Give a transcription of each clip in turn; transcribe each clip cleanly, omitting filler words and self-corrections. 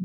Eh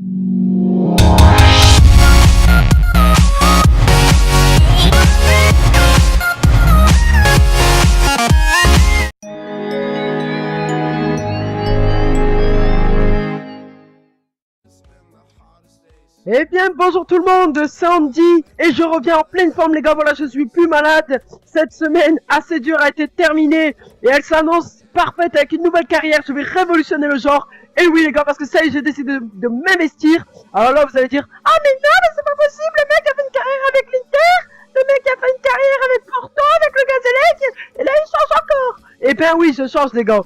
bien, bonjour tout le monde, c'est Andy, et je reviens en pleine forme les gars, voilà, je suis plus malade. Cette semaine assez dure a été terminée, et elle s'annonce parfaite avec une nouvelle carrière, je vais révolutionner le genre. Et oui les gars, parce que ça y est, j'ai décidé de m'investir. Alors là, vous allez dire, ah mais non, mais c'est pas possible, le mec a fait une carrière avec l'Inter, le mec a fait une carrière avec Porto, avec le Gazélec, et là il change encore. Eh bien oui, je change les gars.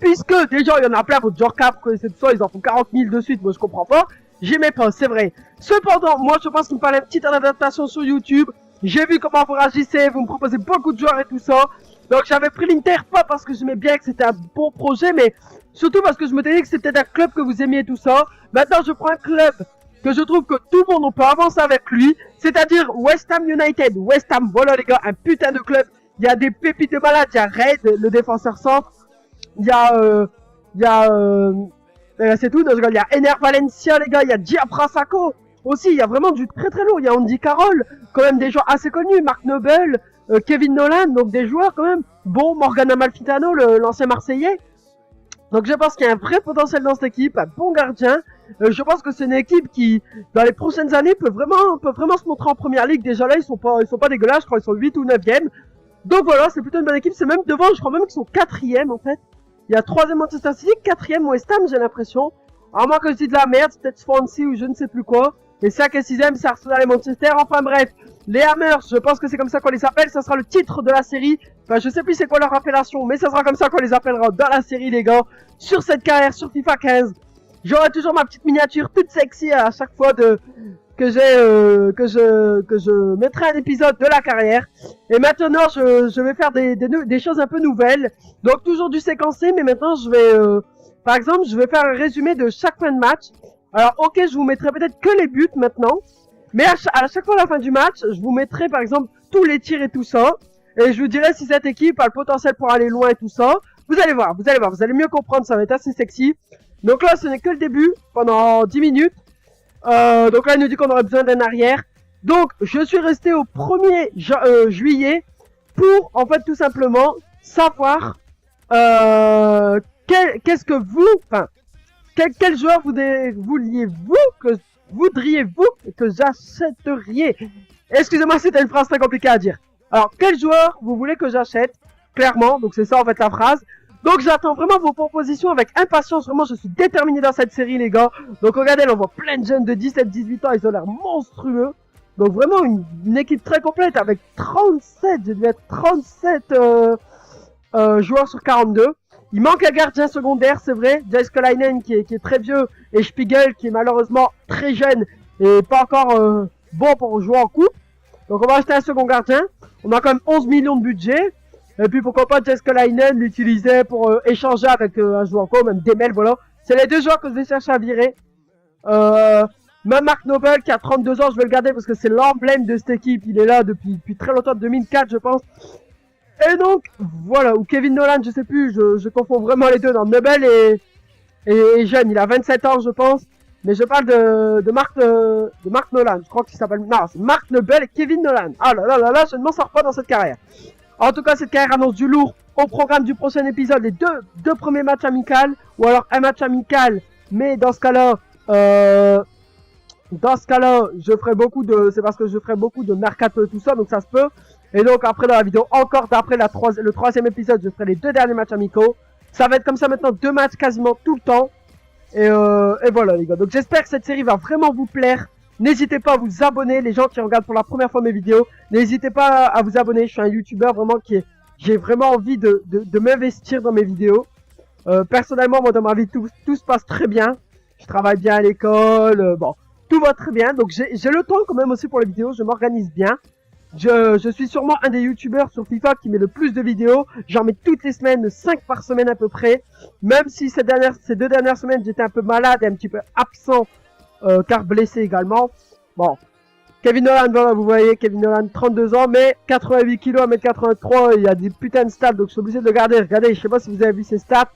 Puisque déjà, il y en a plein, votre genre cap, connaissez tout ça, ils en font 40 000 de suite, moi je comprends pas. J'aimais pas, c'est vrai. Cependant, moi je pense qu'il me fallait une petite adaptation sur YouTube. J'ai vu comment vous réagissez, vous me proposez beaucoup de joueurs et tout ça. Donc j'avais pris l'Inter, pas parce que j'aimais bien que c'était un bon projet, mais surtout parce que je me disais que c'était un club que vous aimiez et tout ça. Maintenant je prends un club que je trouve que tout le monde on peut avancer avec lui. C'est-à-dire West Ham United. West Ham, voilà les gars, un putain de club. Il y a des pépites de malades, il y a Red, le défenseur centre. Il y a c'est tout, il y a Ener Valencia les gars, il y a Diabra Sacco aussi, il y a vraiment du très très lourd, il y a Andy Carroll, quand même des joueurs assez connus, Mark Noble, Kevin Nolan, donc des joueurs quand même, bon, Morgan Amalfitano, l'ancien Marseillais, donc je pense qu'il y a un vrai potentiel dans cette équipe, un bon gardien, je pense que c'est une équipe qui, dans les prochaines années, peut vraiment se montrer en première ligue, déjà là ils sont pas dégueulasses, je crois qu'ils sont 8 ou 9e, donc voilà, c'est plutôt une bonne équipe, c'est même devant, je crois même qu'ils sont 4e en fait. Il y a 3e Manchester City, 4e West Ham, j'ai l'impression. À moins que je dise de la merde, c'est peut-être Swansea ou je ne sais plus quoi. Et 5 et 6e, c'est Arsenal et Manchester. Enfin bref, les Hammers, je pense que c'est comme ça qu'on les appelle. Ça sera le titre de la série. Enfin, je sais plus c'est quoi leur appellation, mais ça sera comme ça qu'on les appellera dans la série, les gars. Sur cette carrière, sur FIFA 15. J'aurai toujours ma petite miniature toute sexy à chaque fois que je mettrai un épisode de la carrière. Et maintenant, je vais faire des choses un peu nouvelles. Donc, toujours du séquencé, mais maintenant, par exemple, je vais faire un résumé de chaque fin de match. Alors, ok, je vous mettrai peut-être que les buts maintenant. Mais à chaque fois à la fin du match, je vous mettrai, par exemple, tous les tirs et tout ça. Et je vous dirai si cette équipe a le potentiel pour aller loin et tout ça. Vous allez voir, vous allez mieux comprendre, ça va être assez sexy. Donc là, ce n'est que le début, pendant 10 minutes. Donc là, il nous dit qu'on aurait besoin d'un arrière. Donc, je suis resté au 1er juillet pour, en fait, tout simplement, savoir qu'est-ce que vous, enfin, quel joueur voudriez-vous que j'achèteriez. Excusez-moi, c'était une phrase très compliquée à dire. Alors, quel joueur vous voulez que j'achète? Clairement, donc c'est ça en fait la phrase. Donc j'attends vraiment vos propositions avec impatience, vraiment je suis déterminé dans cette série les gars. Donc regardez, on voit plein de jeunes de 17-18 ans, ils ont l'air monstrueux. Donc vraiment une équipe très complète avec 37, je devais être 37 joueurs sur 42. Il manque un gardien secondaire, c'est vrai, Jeskalainen qui est très vieux et Spiegel qui est malheureusement très jeune et pas encore bon pour jouer en coupe. Donc on va acheter un second gardien, on a quand même 11 millions de budget. Et puis pourquoi pas Jeskalainen l'utiliser pour échanger avec un joueur comme même Demel, voilà. C'est les deux joueurs que je vais chercher à virer. Même Mark Noble qui a 32 ans, je vais le garder parce que c'est l'emblème de cette équipe. Il est là depuis très longtemps, 2004 je pense. Et donc, voilà, ou Kevin Nolan, je sais plus, je confonds vraiment les deux. Non, Noble est jeune, il a 27 ans je pense. Mais je parle de Mark Nolan, je crois qu'il s'appelle... Non, c'est Mark Noble et Kevin Nolan. Ah là, je ne m'en sors pas dans cette carrière. En tout cas, cette carrière annonce du lourd. Au programme du prochain épisode, les deux premiers matchs amicaux, ou alors un match amical, mais dans ce cas-là, je ferai c'est parce que je ferai beaucoup de mercato et tout ça, donc ça se peut. Et donc après dans la vidéo, encore d'après le troisième épisode, je ferai les 2 derniers matchs amicaux. Ça va être comme ça maintenant, 2 matchs quasiment tout le temps. Et voilà les gars, donc j'espère que cette série va vraiment vous plaire. N'hésitez pas à vous abonner, les gens qui regardent pour la première fois mes vidéos. N'hésitez pas à vous abonner, je suis un youtubeur vraiment j'ai vraiment envie de m'investir dans mes vidéos. Personnellement, moi dans ma vie, tout se passe très bien. Je travaille bien à l'école, bon, tout va très bien. Donc j'ai le temps quand même aussi pour les vidéos, je m'organise bien. Je suis sûrement un des youtubeurs sur FIFA qui met le plus de vidéos. J'en mets toutes les semaines, 5 par semaine à peu près. Même si ces 2 dernières semaines, j'étais un peu malade et un petit peu absent. Car blessé également. Bon, Kevin Nolan, voilà, vous voyez, Kevin Nolan, 32 ans, mais 88 kg à 1m83, il y a des putains de stats, donc je suis obligé de le garder. Regardez, je sais pas si vous avez vu ses stats.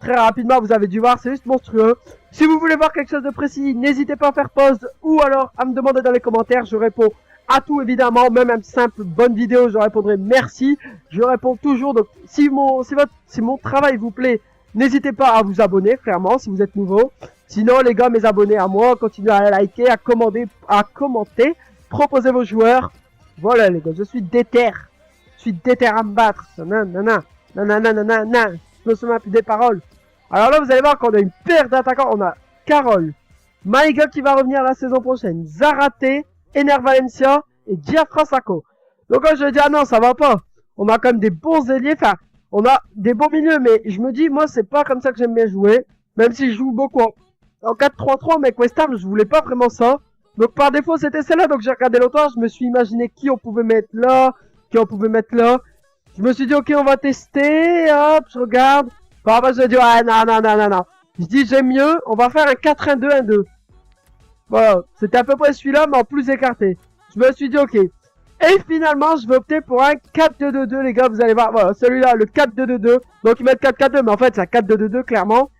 très rapidement, vous avez dû voir, c'est juste monstrueux. Si vous voulez voir quelque chose de précis, n'hésitez pas à faire pause ou alors à me demander dans les commentaires. Je réponds à tout évidemment, même une simple bonne vidéo, je répondrai merci. Je réponds toujours, donc si mon travail vous plaît, n'hésitez pas à vous abonner, clairement, si vous êtes nouveau. Sinon, les gars, mes abonnés à moi, continuez à liker, à commenter, proposez vos joueurs. Voilà les gars, je suis déter. Je suis déter à me battre. Nanana, nanana, je me souviens plus des paroles. Alors là, vous allez voir qu'on a une paire d'attaquants. On a Carole, Maïga qui va revenir la saison prochaine, Zarate, Ener Valencia et Diafra Sako. Donc là, je dis, ah non, ça va pas. On a quand même des bons ailiers, enfin, on a des bons milieux, mais je me dis, moi, c'est pas comme ça que j'aime bien jouer. Même si je joue beaucoup en 4-3-3, mais avec West Ham, je voulais pas vraiment ça. Donc par défaut, c'était celle-là, donc j'ai regardé l'autre, je me suis imaginé qui on pouvait mettre là, qui on pouvait mettre là. Je me suis dit, ok, on va tester, hop, je regarde. Par après, je me dis, ah, non. Je dis, j'aime mieux, on va faire un 4-1-2-1-2. Voilà, c'était à peu près celui-là, mais en plus écarté. Je me suis dit, ok. Et finalement, je vais opter pour un 4-2-2-2, les gars, vous allez voir. Voilà, celui-là, le 4-2-2-2. Donc, ils mettent 4-4-2, mais en fait, c'est un 4-2-2-2, clairement.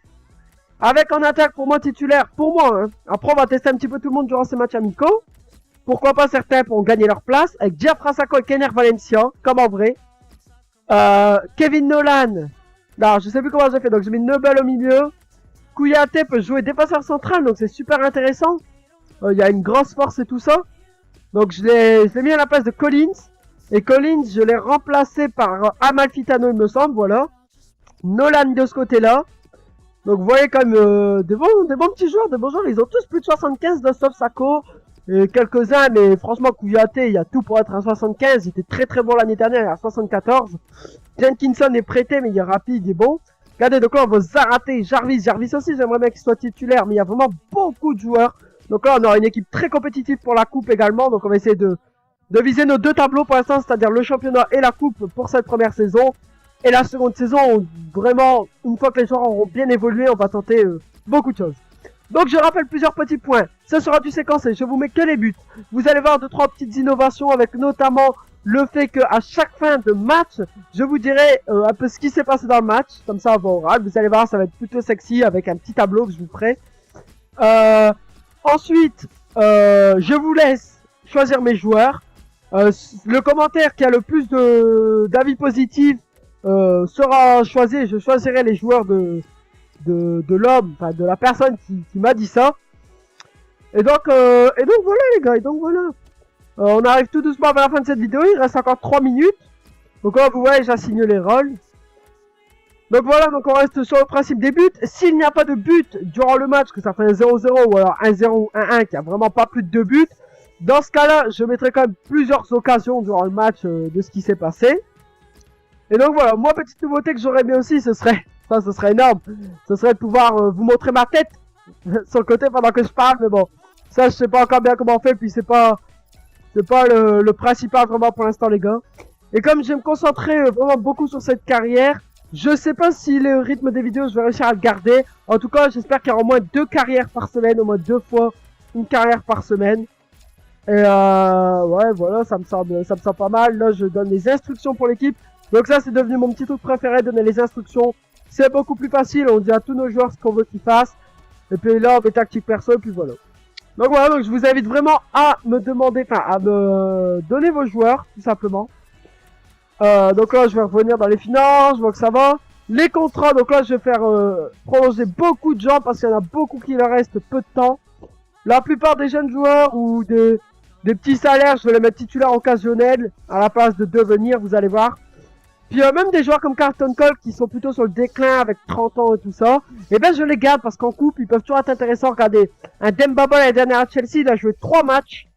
Avec en attaque, pour moi, titulaire, pour moi, hein. Après, on va tester un petit peu tout le monde durant ces matchs amicaux. Pourquoi pas certains pourront gagner leur place. Avec Diafra Sako et Ener Valencia, comme en vrai. Kevin Nolan. Non, je sais plus comment j'ai fait, donc j'ai mis Nobel au milieu. Kouyaté peut jouer défenseur central, donc c'est super intéressant. Il y a une grosse force et tout ça. Donc je l'ai mis à la place de Collins. Et Collins, je l'ai remplacé par Amalfitano, il me semble, voilà. Nolan de ce côté-là. Donc vous voyez quand même des bons petits joueurs, des bons joueurs. Ils ont tous plus de 75 de sauf Sako. Et quelques-uns, mais franchement Kouyaté, il y a tout pour être un 75. Il était très très bon l'année dernière, il est à 74. Jenkinson est prêté, mais il est rapide, il est bon. Regardez, donc là on va Zarate, Jarvis aussi, j'aimerais bien qu'il soit titulaire, mais il y a vraiment beaucoup de joueurs. Donc là on aura une équipe très compétitive pour la coupe également, donc on va essayer de viser nos deux tableaux pour l'instant, c'est-à-dire le championnat et la coupe pour cette première saison. Et la seconde saison, vraiment, une fois que les joueurs auront bien évolué, on va tenter beaucoup de choses. Donc je rappelle plusieurs petits points, ce sera du séquencé, je vous mets que les buts. Vous allez voir 2-3 petites innovations avec notamment le fait qu'à chaque fin de match, je vous dirai un peu ce qui s'est passé dans le match, comme ça à voix orale. Vous allez voir, ça va être plutôt sexy avec un petit tableau que je vous ferai. Ensuite, je vous laisse choisir mes joueurs. Le commentaire qui a le plus d'avis positifs sera choisi. Je choisirai les joueurs de l'homme, enfin de la personne qui m'a dit ça. Et donc voilà les gars, et donc voilà. On arrive tout doucement vers la fin de cette vidéo, il reste encore 3 minutes. Donc là vous voyez, j'assigne les rôles. Donc voilà, donc on reste sur le principe des buts. S'il n'y a pas de but durant le match, que ça fait un 0-0 ou alors 1-0 ou 1-1, qui a vraiment pas plus de 2 buts, dans ce cas-là, je mettrai quand même plusieurs occasions durant le match de ce qui s'est passé. Et donc voilà, moi petite nouveauté que j'aurais bien aussi, ce serait énorme, ce serait de pouvoir vous montrer ma tête sur le côté pendant que je parle, mais bon, ça je sais pas encore bien comment on fait, puis c'est pas le principal vraiment pour l'instant les gars. Et comme je vais me concentrer vraiment beaucoup sur cette carrière, je sais pas si le rythme des vidéos je vais réussir à le garder. En tout cas, j'espère qu'il y aura au moins 2 carrières par semaine, au moins 2 fois une carrière par semaine. Et ouais voilà, ça me semble pas mal. Là je donne les instructions pour l'équipe. Donc ça c'est devenu mon petit truc préféré, donner les instructions. C'est beaucoup plus facile, on dit à tous nos joueurs ce qu'on veut qu'ils fassent. Et puis là on met tactique perso et puis voilà. Donc voilà, donc je vous invite vraiment à me demander, enfin à me donner vos joueurs, tout simplement. Donc là je vais revenir dans les finances, je vois que ça va. Les contrats, donc là je vais faire prolonger beaucoup de gens parce qu'il y en a beaucoup qui leur reste peu de temps. La plupart des jeunes joueurs ou des petits salaires, je vais les mettre titulaires occasionnels à la place de devenir, vous allez voir. Puis même des joueurs comme Carlton Cole qui sont plutôt sur le déclin avec 30 ans et tout ça, et ben je les garde parce qu'en coupe ils peuvent toujours être intéressants. Regardez, un Demba Ba l'année dernière à Chelsea, il a joué 3 matchs.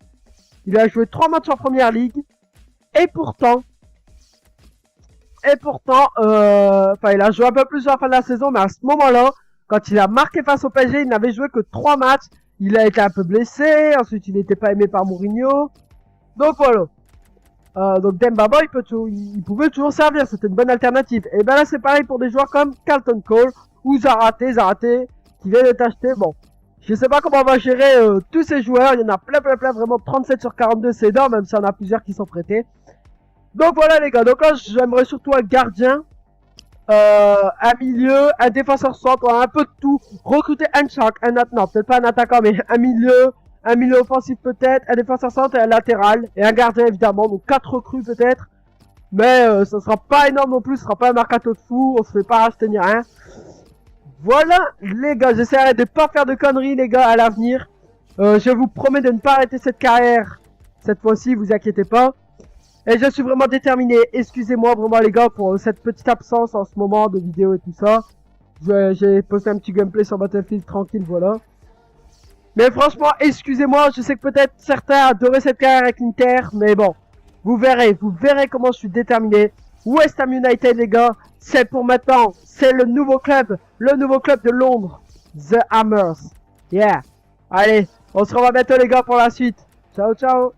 Il a joué 3 matchs en première ligue. Et pourtant, enfin il a joué un peu plus à la fin de la saison, mais à ce moment-là, quand il a marqué face au PSG, il n'avait joué que 3 matchs. Il a été un peu blessé, ensuite il n'était pas aimé par Mourinho. Donc voilà. Donc Demba Ba, il pouvait toujours servir, c'était une bonne alternative. Et ben là c'est pareil pour des joueurs comme Carlton Cole ou Zarate qui vient d'être acheté. Bon, je sais pas comment on va gérer tous ces joueurs, il y en a plein, vraiment 37 sur 42 c'est énorme, même s'il y en a plusieurs qui sont prêtés. Donc voilà les gars, donc là j'aimerais surtout un gardien. un milieu, un défenseur centre, un peu de tout. Recruter un choc, non, peut-être pas un attaquant, mais un milieu offensif peut-être, un défenseur centre et un latéral. Et un gardien évidemment, donc 4 recrues peut-être. Mais ça sera pas énorme non plus, ce sera pas un mercato de fou, on se fait pas racheter ni rien. Voilà les gars, j'essaierai de pas faire de conneries les gars à l'avenir. Je vous promets de ne pas arrêter cette carrière cette fois-ci, vous inquiétez pas. Et je suis vraiment déterminé, excusez-moi vraiment les gars pour cette petite absence en ce moment de vidéo et tout ça. J'ai posté un petit gameplay sur Battlefield tranquille, voilà. Mais franchement, excusez-moi, je sais que peut-être certains adoraient cette carrière avec l'Inter, mais bon. Vous verrez comment je suis déterminé. West Ham United les gars, c'est pour maintenant, c'est le nouveau club de Londres, The Hammers. Yeah. Allez, on se revoit bientôt les gars pour la suite. Ciao ciao.